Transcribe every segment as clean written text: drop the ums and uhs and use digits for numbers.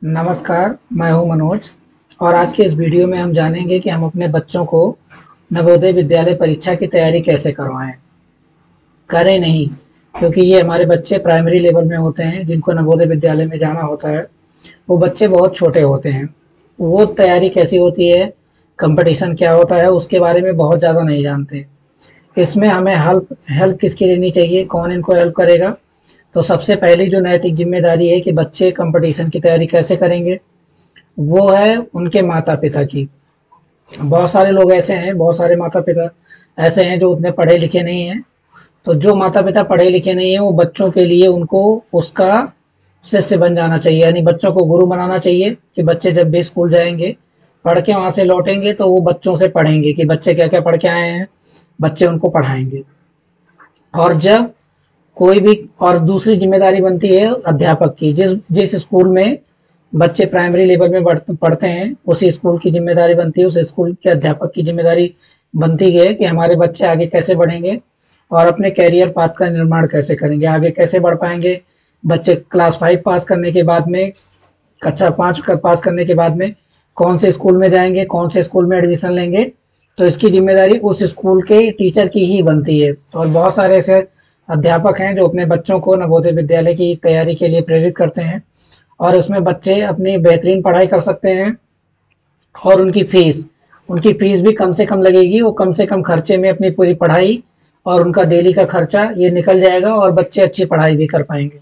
नमस्कार, मैं हूं मनोज और आज के इस वीडियो में हम जानेंगे कि हम अपने बच्चों को नवोदय विद्यालय परीक्षा की तैयारी कैसे करवाएं। करें नहीं, क्योंकि ये हमारे बच्चे प्राइमरी लेवल में होते हैं जिनको नवोदय विद्यालय में जाना होता है। वो बच्चे बहुत छोटे होते हैं। वो तैयारी कैसी होती है, कंपटीशन क्या होता है, उसके बारे में बहुत ज़्यादा नहीं जानते। इसमें हमें हेल्प हेल्प किसकी लेनी चाहिए, कौन इनको हेल्प करेगा? तो सबसे पहली जो नैतिक जिम्मेदारी है कि बच्चे कंपटीशन की तैयारी कैसे करेंगे, वो है उनके माता-पिता की। बहुत सारे लोग ऐसे हैं, बहुत सारे माता-पिता ऐसे हैं जो उतने पढ़े लिखे नहीं हैं। तो जो माता-पिता पढ़े लिखे नहीं हैं, वो बच्चों के लिए उनको उसका शिष्य बन जाना चाहिए, यानी बच्चों को गुरु बनाना चाहिए कि बच्चे जब भी स्कूल जाएंगे, पढ़ के वहां से लौटेंगे तो वो बच्चों से पढ़ेंगे कि बच्चे क्या क्या पढ़ के आए हैं, बच्चे उनको पढ़ाएंगे। और जब कोई भी और दूसरी जिम्मेदारी बनती है अध्यापक की, जिस जिस स्कूल में बच्चे प्राइमरी लेवल में पढ़ते हैं, उसी स्कूल की जिम्मेदारी बनती है, उस स्कूल के अध्यापक की जिम्मेदारी बनती है कि हमारे बच्चे आगे कैसे बढ़ेंगे और अपने कैरियर पाथ का निर्माण कैसे करेंगे, आगे कैसे बढ़ पाएंगे। बच्चे क्लास 5 पास करने के बाद में, कक्षा 5 पास करने के बाद में कौन से स्कूल में जाएंगे, कौन से स्कूल में एडमिशन लेंगे, तो इसकी जिम्मेदारी उस स्कूल के टीचर की ही बनती है। और बहुत सारे ऐसे अध्यापक हैं जो अपने बच्चों को नवोदय विद्यालय की तैयारी के लिए प्रेरित करते हैं और उसमें बच्चे अपनी बेहतरीन पढ़ाई कर सकते हैं। और उनकी फीस भी कम से कम लगेगी, वो कम से कम खर्चे में अपनी पूरी पढ़ाई और उनका डेली का खर्चा ये निकल जाएगा और बच्चे अच्छी पढ़ाई भी कर पाएंगे।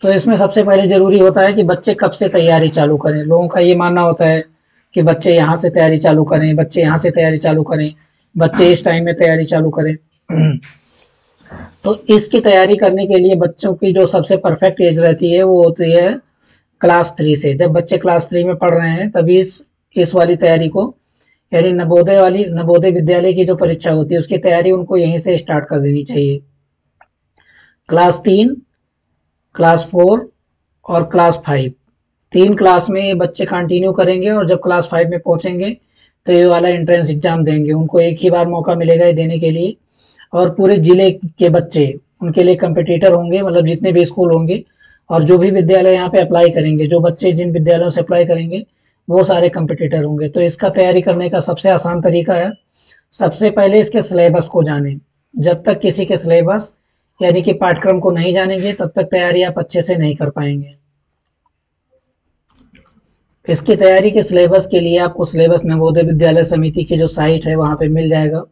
तो इसमें सबसे पहले ज़रूरी होता है कि बच्चे कब से तैयारी चालू करें। लोगों का ये मानना होता है कि बच्चे यहाँ से तैयारी चालू करें, बच्चे यहाँ से तैयारी चालू करें, बच्चे इस टाइम में तैयारी चालू करें। तो इसकी तैयारी करने के लिए बच्चों की जो सबसे परफेक्ट एज रहती है वो होती है क्लास 3 से। जब बच्चे क्लास 3 में पढ़ रहे हैं तभी इस वाली तैयारी को, यानी नवोदय विद्यालय की जो परीक्षा होती है उसकी तैयारी उनको यहीं से स्टार्ट कर देनी चाहिए। क्लास 3, क्लास 4 और क्लास 5, 3 क्लास में ये बच्चे कंटिन्यू करेंगे और जब क्लास 5 में पहुंचेंगे तो ये वाला एंट्रेंस एग्जाम देंगे। उनको एक ही बार मौका मिलेगा ये देने के लिए और पूरे जिले के बच्चे उनके लिए कंपटीटर होंगे, मतलब जितने भी स्कूल होंगे और जो भी विद्यालय यहाँ पे अप्लाई करेंगे, जो बच्चे जिन विद्यालयों से अप्लाई करेंगे वो सारे कंपटीटर होंगे। तो इसका तैयारी करने का सबसे आसान तरीका है, सबसे पहले इसके सिलेबस को जानें। जब तक किसी के सिलेबस यानी कि पाठ्यक्रम को नहीं जानेंगे तब तक तैयारी आप अच्छे से नहीं कर पाएंगे। इसकी तैयारी के सिलेबस के लिए आपको सिलेबस नवोदय विद्यालय समिति की जो साइट है वहाँ पे मिल जाएगा।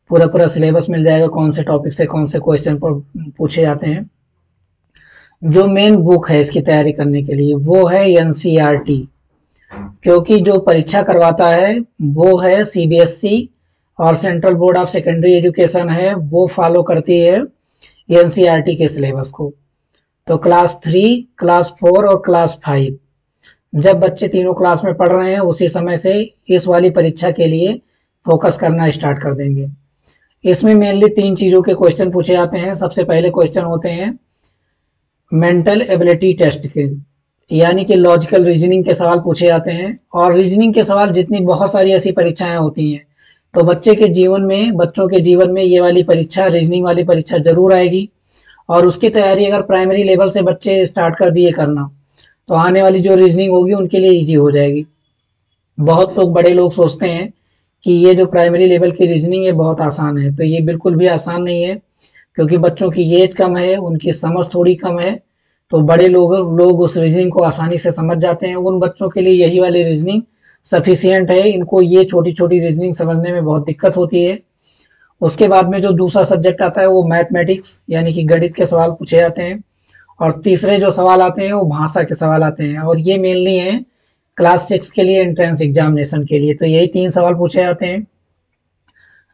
पूरा पूरा सिलेबस मिल जाएगा, कौन से टॉपिक से कौन से क्वेश्चन पूछे जाते हैं। जो मेन बुक है इसकी तैयारी करने के लिए वो है एनसीईआरटी, क्योंकि जो परीक्षा करवाता है वो है सीबीएसई और central board of secondary education है, वो फॉलो करती है एनसीईआरटी के सिलेबस को। तो क्लास 3, क्लास 4 और क्लास 5 जब बच्चे तीनों क्लास में पढ़ रहे हैं उसी समय से इस वाली परीक्षा के लिए फोकस करना स्टार्ट कर देंगे। इसमें मेनली 3 चीज़ों के क्वेश्चन पूछे जाते हैं। सबसे पहले क्वेश्चन होते हैं मेंटल एबिलिटी टेस्ट के, यानी कि लॉजिकल रीजनिंग के सवाल पूछे जाते हैं। और रीजनिंग के सवाल जितनी बहुत सारी ऐसी परीक्षाएं होती हैं तो बच्चों के जीवन में ये वाली परीक्षा, रीजनिंग वाली परीक्षा जरूर आएगी। और उसकी तैयारी अगर प्राइमरी लेवल से बच्चे स्टार्ट कर दिए करना तो आने वाली जो रीजनिंग होगी उनके लिए ईजी हो जाएगी। बहुत लोग, बड़े लोग सोचते हैं कि ये जो प्राइमरी लेवल की रीजनिंग है बहुत आसान है, तो ये बिल्कुल भी आसान नहीं है, क्योंकि बच्चों की एज कम है, उनकी समझ थोड़ी कम है। तो बड़े लोग उस रीजनिंग को आसानी से समझ जाते हैं। उन बच्चों के लिए यही वाली रीजनिंग सफिशियंट है, इनको ये छोटी छोटी रीजनिंग समझने में बहुत दिक्कत होती है। उसके बाद में जो दूसरा सब्जेक्ट आता है वो मैथमेटिक्स, यानी कि गणित के सवाल पूछे जाते हैं। और तीसरे जो सवाल आते हैं वो भाषा के सवाल आते हैं, और ये मेनली हैं क्लास 6 के लिए एंट्रेंस एग्जामिनेशन के लिए। तो यही 3 सवाल पूछे जाते हैं।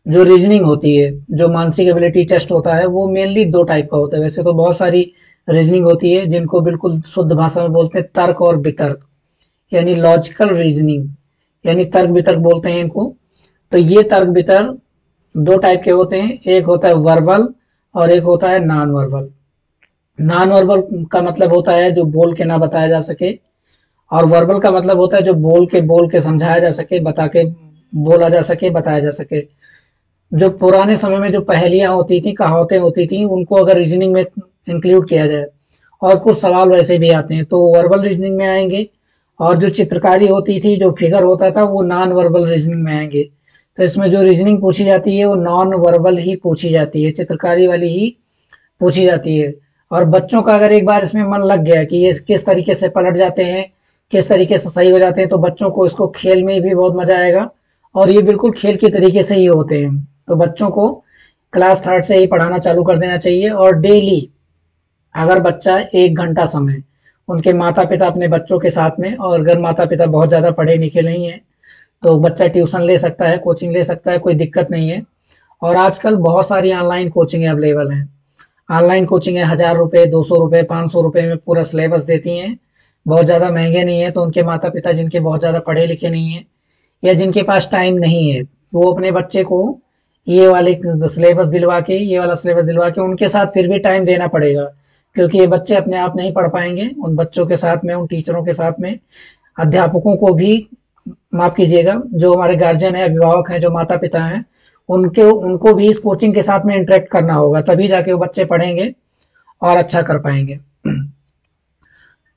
जो रीजनिंग होती है, जो मानसिक एबिलिटी टेस्ट होता है, वो मेनली 2 टाइप का होता है। वैसे तो बहुत सारी रीजनिंग होती है जिनको बिल्कुल शुद्ध भाषा में बोलते हैं तर्क और वितर्क, यानी लॉजिकल रीजनिंग, यानी तर्क वितर्क बोलते हैं इनको। तो ये तर्क वितर्क 2 टाइप के होते हैं, एक होता है वर्बल और एक होता है नॉन वर्बल। नॉन वर्बल का मतलब होता है जो बोल के ना बताया जा सके, और वर्बल का मतलब होता है जो बोल के समझाया जा सके, बता के बोला जा सके, बताया जा सके। जो पुराने समय में जो पहेलियां होती थी, कहावतें होती थी, उनको अगर रीजनिंग में इंक्लूड किया जाए और कुछ सवाल वैसे भी आते हैं, तो वर्बल रीजनिंग में आएंगे। और जो चित्रकारी होती थी, जो फिगर होता था, वो नॉन वर्बल रीजनिंग में आएंगे। तो इसमें जो रीजनिंग पूछी जाती है वो नॉन वर्बल ही पूछी जाती है, चित्रकारी वाली ही पूछी जाती है। और बच्चों का अगर एक बार इसमें मन लग गया कि ये किस तरीके से पलट जाते हैं, किस तरीके से सही हो जाते हैं, तो बच्चों को इसको खेल में भी बहुत मजा आएगा। और ये बिल्कुल खेल के तरीके से ही होते हैं। तो बच्चों को क्लास थर्ड से ही पढ़ाना चालू कर देना चाहिए। और डेली अगर बच्चा 1 घंटा समय उनके माता पिता अपने बच्चों के साथ में, और अगर माता पिता बहुत ज़्यादा पढ़े लिखे नहीं है तो बच्चा ट्यूशन ले सकता है, कोचिंग ले सकता है, कोई दिक्कत नहीं है। और आजकल बहुत सारी ऑनलाइन कोचिंग अवेलेबल हैं। ऑनलाइन कोचिंग है, 1000 रुपये, 200 रुपये, 500 रुपये में पूरा सिलेबस देती हैं। बहुत ज़्यादा महंगे नहीं है। तो उनके माता पिता जिनके बहुत ज़्यादा पढ़े लिखे नहीं है, या जिनके पास टाइम नहीं है, वो अपने बच्चे को ये वाले सिलेबस दिलवा के, ये वाला सिलेबस दिलवा के उनके साथ फिर भी टाइम देना पड़ेगा। क्योंकि ये बच्चे अपने आप नहीं पढ़ पाएंगे। उन बच्चों के साथ में, उन टीचरों के साथ में अध्यापकों को भी, माफ कीजिएगा, जो हमारे गार्जियन है, अभिभावक हैं, जो माता पिता हैं, उनके उनको भी इस कोचिंग के साथ में इंटरेक्ट करना होगा, तभी जाके वो बच्चे पढ़ेंगे और अच्छा कर पाएंगे।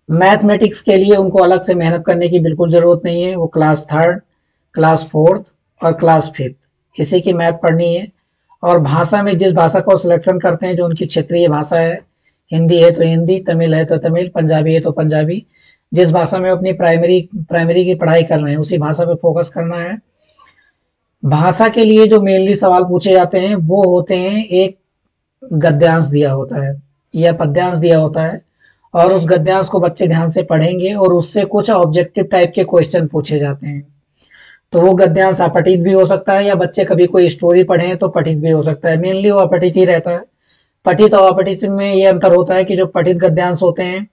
मैथमेटिक्स के लिए उनको अलग से मेहनत करने की बिल्कुल ज़रूरत नहीं है। वो क्लास थर्ड, क्लास फोर्थ और क्लास फिफ्थ इसी की मैथ पढ़नी है। और भाषा में जिस भाषा को सिलेक्शन करते हैं, जो उनकी क्षेत्रीय भाषा है, हिंदी है तो हिंदी, तमिल है तो तमिल, पंजाबी है तो पंजाबी, जिस भाषा में अपनी प्राइमरी की पढ़ाई कर रहे हैं उसी भाषा पे फोकस करना है। भाषा के लिए जो मेनली सवाल पूछे जाते हैं वो होते हैं, एक गद्यांश दिया होता है या पद्यांश दिया होता है, और उस गद्यांश को बच्चे ध्यान से पढ़ेंगे और उससे कुछ ऑब्जेक्टिव टाइप के क्वेश्चन पूछे जाते हैं। तो वो गद्यांश अपठित भी हो सकता है, या बच्चे कभी कोई स्टोरी पढ़े तो पठित भी हो सकता है। मेनली वो अपठित ही रहता है। पठित और अपठित में ये अंतर होता है कि जो पठित गद्यांश होते हैं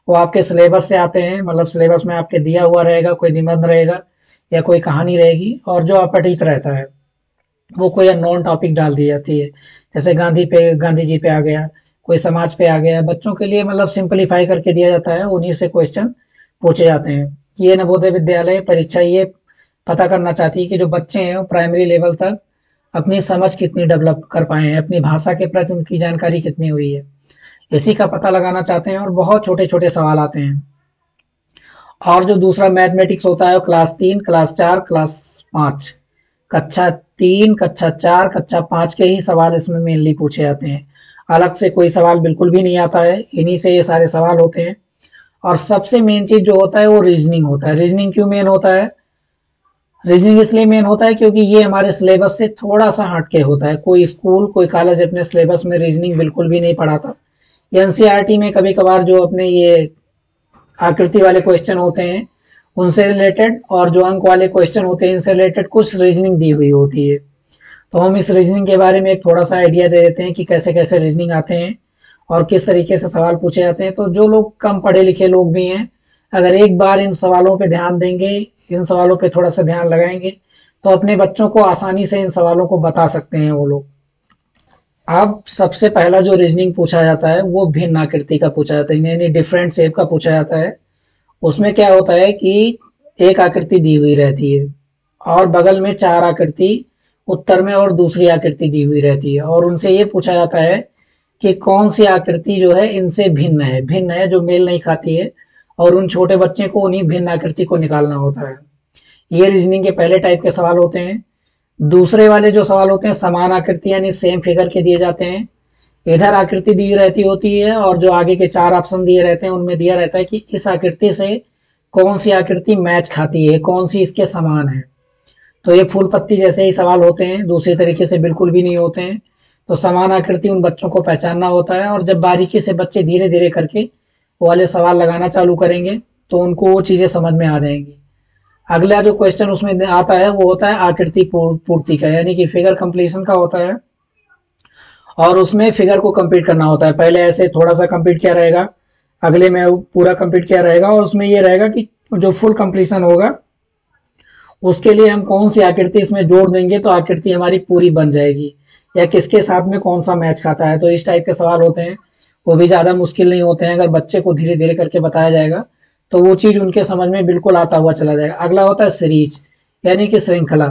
वो आपके सिलेबस से आते हैं, मतलब सिलेबस में आपके दिया हुआ रहेगा, कोई निबंध रहेगा या कोई कहानी रहेगी। और जो अपठित रहता है वो कोई अननोन टॉपिक डाल दी जाती है, जैसे गांधी जी पे आ गया, कोई समाज पे आ गया, बच्चों के लिए मतलब सिंपलीफाई करके दिया जाता है, उन्हीं से क्वेश्चन पूछे जाते हैं। ये नवोदय विद्यालय परीक्षा ये पता करना चाहती है कि जो बच्चे हैं वो प्राइमरी लेवल तक अपनी समझ कितनी डेवलप कर पाए हैं, अपनी भाषा के प्रति उनकी जानकारी कितनी हुई है, इसी का पता लगाना चाहते हैं। और बहुत छोटे छोटे सवाल आते हैं। और जो दूसरा मैथमेटिक्स होता है वो क्लास 3, क्लास 4, क्लास 5, कक्षा 3, कक्षा 4, कक्षा 5 के ही सवाल इसमें मेनली पूछे जाते हैं। अलग से कोई सवाल बिल्कुल भी नहीं आता है, इन्हीं से ये सारे सवाल होते हैं। और सबसे मेन चीज जो होता है वो रीजनिंग होता है। रीजनिंग क्यों मेन होता है? रीजनिंग इसलिए मेन होता है क्योंकि ये हमारे सिलेबस से थोड़ा सा हटके होता है। कोई स्कूल, कोई कॉलेज अपने सिलेबस में रीजनिंग बिल्कुल भी नहीं पढ़ाता। एनसीईआरटी में कभी कभार जो अपने ये आकृति वाले क्वेश्चन होते हैं उनसे रिलेटेड, और जो अंक वाले क्वेश्चन होते हैं इनसे रिलेटेड कुछ रीजनिंग दी हुई होती है। तो हम इस रीजनिंग के बारे में एक थोड़ा सा आइडिया दे देते हैं कि कैसे कैसे रीजनिंग आते हैं और किस तरीके से सवाल पूछे जाते हैं। तो जो लोग कम पढ़े लिखे लोग भी हैं, अगर एक बार इन सवालों पे ध्यान देंगे, इन सवालों पे थोड़ा सा ध्यान लगाएंगे, तो अपने बच्चों को आसानी से इन सवालों को बता सकते हैं वो लोग। अब सबसे पहला जो रीजनिंग पूछा जाता है वो भिन्न आकृति का पूछा जाता है, यानी डिफरेंट शेप का पूछा जाता है। उसमें क्या होता है कि एक आकृति दी हुई रहती है और बगल में 4 आकृति उत्तर में और दूसरी आकृति दी हुई रहती है, और उनसे ये पूछा जाता है कि कौन सी आकृति जो है इनसे भिन्न है, जो मेल नहीं खाती है, और उन छोटे बच्चे को उन्हीं भिन्न आकृति को निकालना होता है। ये रीजनिंग के पहले टाइप के सवाल होते हैं। दूसरे वाले जो सवाल होते हैं समान आकृति यानी सेम फिगर के दिए जाते हैं। इधर आकृति दी रहती होती है और जो आगे के 4 ऑप्शन दिए रहते हैं उनमें दिया रहता है कि इस आकृति से कौन सी आकृति मैच खाती है, कौन सी इसके समान है। तो ये फूल पत्ती जैसे ही सवाल होते हैं, दूसरी तरीके से बिल्कुल भी नहीं होते हैं। तो समान आकृति उन बच्चों को पहचानना होता है, और जब बारीकी से बच्चे धीरे धीरे करके वो वाले सवाल लगाना चालू करेंगे तो उनको वो चीजें समझ में आ जाएंगी। अगला जो क्वेश्चन उसमें आता है वो होता है आकृति पूर्ति का, यानी कि फिगर कंप्लीशन का होता है, और उसमें फिगर को कंप्लीट करना होता है। पहले ऐसे थोड़ा सा कंप्लीट किया रहेगा, अगले में पूरा कंप्लीट किया रहेगा, और उसमें ये रहेगा कि जो फुल कंप्लीशन होगा उसके लिए हम कौन सी आकृति इसमें जोड़ देंगे तो आकृति हमारी पूरी बन जाएगी, या किसके साथ में कौन सा मैच खाता है। तो इस टाइप के सवाल होते हैं, वो भी ज़्यादा मुश्किल नहीं होते हैं। अगर बच्चे को धीरे धीरे करके बताया जाएगा तो वो चीज़ उनके समझ में बिल्कुल आता हुआ चला जाएगा। अगला होता है सीरीज, यानी कि श्रृंखला।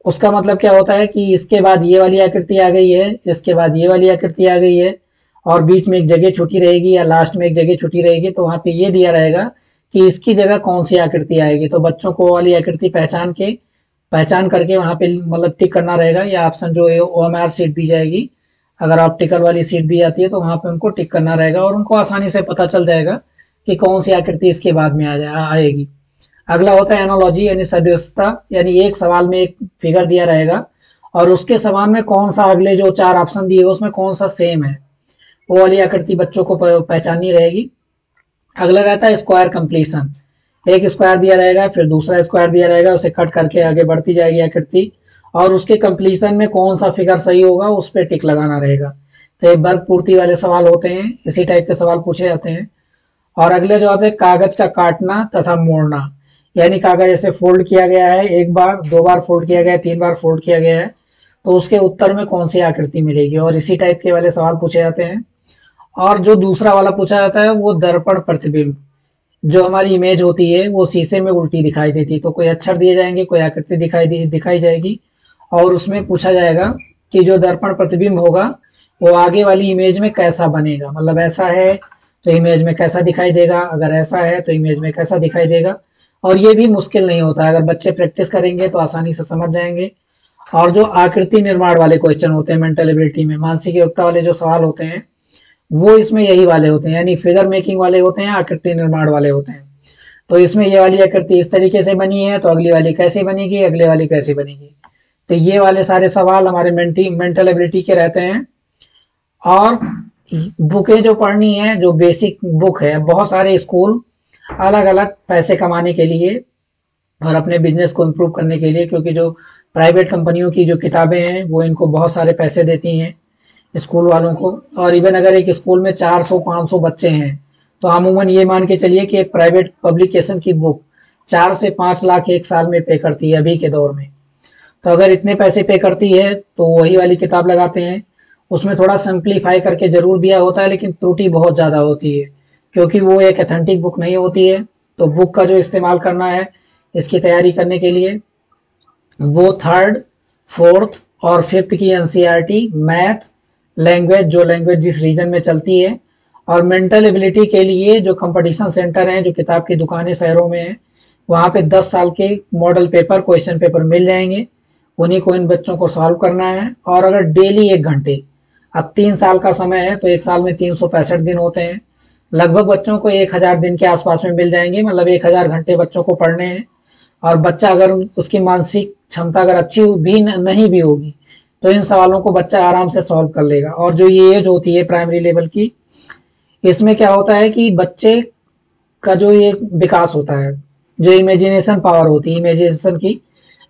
उसका मतलब क्या होता है कि इसके बाद ये वाली आकृति आ गई है, इसके बाद ये वाली आकृति आ गई है, और बीच में एक जगह छुट्टी रहेगी या लास्ट में एक जगह छुट्टी रहेगी, तो वहाँ पे ये दिया रहेगा कि इसकी जगह कौन सी आकृति आएगी। तो बच्चों को वो वाली आकृति पहचान करके वहाँ पे मतलब टिक करना रहेगा, या ऑप्शन जो है OMR सीट दी जाएगी, अगर ऑप्टिकल वाली सीट दी जाती है तो वहाँ पे उनको टिक करना रहेगा और उनको आसानी से पता चल जाएगा कि कौन सी आकृति इसके बाद में आएगी। अगला होता है एनालॉजी यानी सदृशता, यानी एक सवाल में एक फिगर दिया रहेगा और उसके समान में कौन सा अगले जो 4 ऑप्शन दिए उसमें कौन सा सेम है, वो वाली आकृति बच्चों को पहचाननी रहेगी। अगला रहता है स्क्वायर कंप्लीशन, एक स्क्वायर दिया रहेगा, फिर दूसरा स्क्वायर दिया रहेगा, उसे कट करके आगे बढ़ती जाएगी आकृति और उसके कंप्लीशन में कौन सा फिगर सही होगा उस पर टिक लगाना रहेगा। तो ये वर्ग पूर्ति वाले सवाल होते हैं, इसी टाइप के सवाल पूछे जाते हैं। और अगले जो आते हैं कागज का काटना तथा मोड़ना, यानी कागज ऐसे फोल्ड किया गया है, एक बार, 2 बार फोल्ड किया गया है, 3 बार फोल्ड किया गया है, तो उसके उत्तर में कौन सी आकृति मिलेगी, और इसी टाइप के वाले सवाल पूछे जाते हैं। और जो दूसरा वाला पूछा जाता है वो दर्पण प्रतिबिंब, जो हमारी इमेज होती है वो शीशे में उल्टी दिखाई देती है, तो कोई अक्षर दिए जाएंगे, कोई आकृति दिखाई जाएगी और उसमें पूछा जाएगा कि जो दर्पण प्रतिबिंब होगा वो आगे वाली इमेज में कैसा बनेगा, मतलब ऐसा है तो इमेज में कैसा दिखाई देगा, अगर ऐसा है तो इमेज में कैसा दिखाई देगा। और ये भी मुश्किल नहीं होता है, अगर बच्चे प्रैक्टिस करेंगे तो आसानी से समझ जाएंगे। और जो आकृति निर्माण वाले क्वेश्चन होते हैं मेंटल एबिलिटी में, मानसिक योग्यता वाले जो सवाल होते हैं वो इसमें यही वाले होते हैं, यानी फिगर मेकिंग वाले होते हैं, आकृति निर्माण वाले होते हैं। तो इसमें ये वाली आकृति इस तरीके से बनी है तो अगली वाली कैसी बनेगी, अगले वाली कैसी बनेगी। तो ये वाले सारे सवाल हमारे मेंटल एबिलिटी के रहते हैं। और बुकें जो पढ़नी है, जो बेसिक बुक है, बहुत सारे स्कूल अलग अलग पैसे कमाने के लिए और अपने बिजनेस को इम्प्रूव करने के लिए, क्योंकि जो प्राइवेट कंपनियों की जो किताबें हैं वो इनको बहुत सारे पैसे देती हैं स्कूल वालों को। और इवन अगर एक स्कूल में 400-500 बच्चे हैं तो अमूमन ये मान के चलिए कि एक प्राइवेट पब्लिकेशन की बुक 4 से 5 लाख एक साल में पे करती है अभी के दौर में। तो अगर इतने पैसे पे करती है तो वही वाली किताब लगाते हैं। उसमें थोड़ा सिंप्लीफाई करके जरूर दिया होता है लेकिन त्रुटि बहुत ज़्यादा होती है, क्योंकि वो एक ऑथेंटिक बुक नहीं होती है। तो बुक का जो इस्तेमाल करना है इसकी तैयारी करने के लिए, वो 3rd, 4th और 5th की NCERT, मैथ, लैंग्वेज, जो लैंग्वेज जिस रीजन में चलती है, और मेंटल एबिलिटी के लिए जो कंपटीशन सेंटर हैं, जो किताब की दुकानें शहरों में हैं, वहाँ पे 10 साल के मॉडल पेपर, क्वेश्चन पेपर मिल जाएंगे, उन्हीं को इन बच्चों को सॉल्व करना है। और अगर डेली 1 घंटे, अब 3 साल का समय है तो 1 साल में 365 दिन होते हैं, लगभग बच्चों को 1000 दिन के आसपास में मिल जाएंगे, मतलब 1000 घंटे बच्चों को पढ़ने हैं। और बच्चा अगर उसकी मानसिक क्षमता अगर अच्छी भी नहीं भी होगी तो इन सवालों को बच्चा आराम से सॉल्व कर लेगा। और जो ये एज होती है प्राइमरी लेवल की, इसमें क्या होता है कि बच्चे का जो ये विकास होता है, जो इमेजिनेशन पावर होती है इमेजिनेशन की,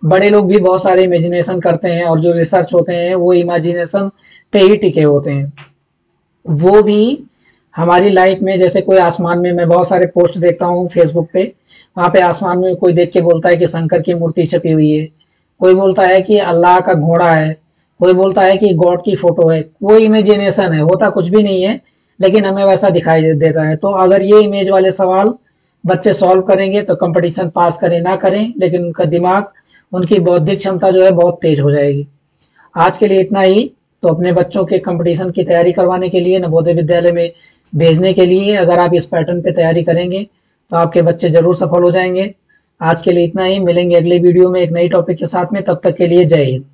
बड़े लोग भी बहुत सारे इमेजिनेशन करते हैं और जो रिसर्च होते हैं वो इमेजिनेशन पे ही टिके होते हैं। वो भी हमारी लाइफ में, जैसे कोई आसमान में, मैं बहुत सारे पोस्ट देखता हूँ फेसबुक पे, वहाँ पे आसमान में कोई देख के बोलता है कि शंकर की मूर्ति छपी हुई है, कोई बोलता है कि अल्लाह का घोड़ा है, कोई बोलता है कि गॉड की फोटो है। वो इमेजिनेशन है, होता कुछ भी नहीं है, लेकिन हमें वैसा दिखाई देता है। तो अगर ये इमेज वाले सवाल बच्चे सॉल्व करेंगे तो कंपटीशन पास करें ना करें, लेकिन उनका दिमाग, उनकी बौद्धिक क्षमता जो है बहुत तेज हो जाएगी। आज के लिए इतना ही। तो अपने बच्चों के कंपटीशन की तैयारी करवाने के लिए, नवोदय विद्यालय में भेजने के लिए, अगर आप इस पैटर्न पे तैयारी करेंगे तो आपके बच्चे जरूर सफल हो जाएंगे। आज के लिए इतना ही, मिलेंगे अगले वीडियो में एक नई टॉपिक के साथ में, तब तक के लिए जय हिंद।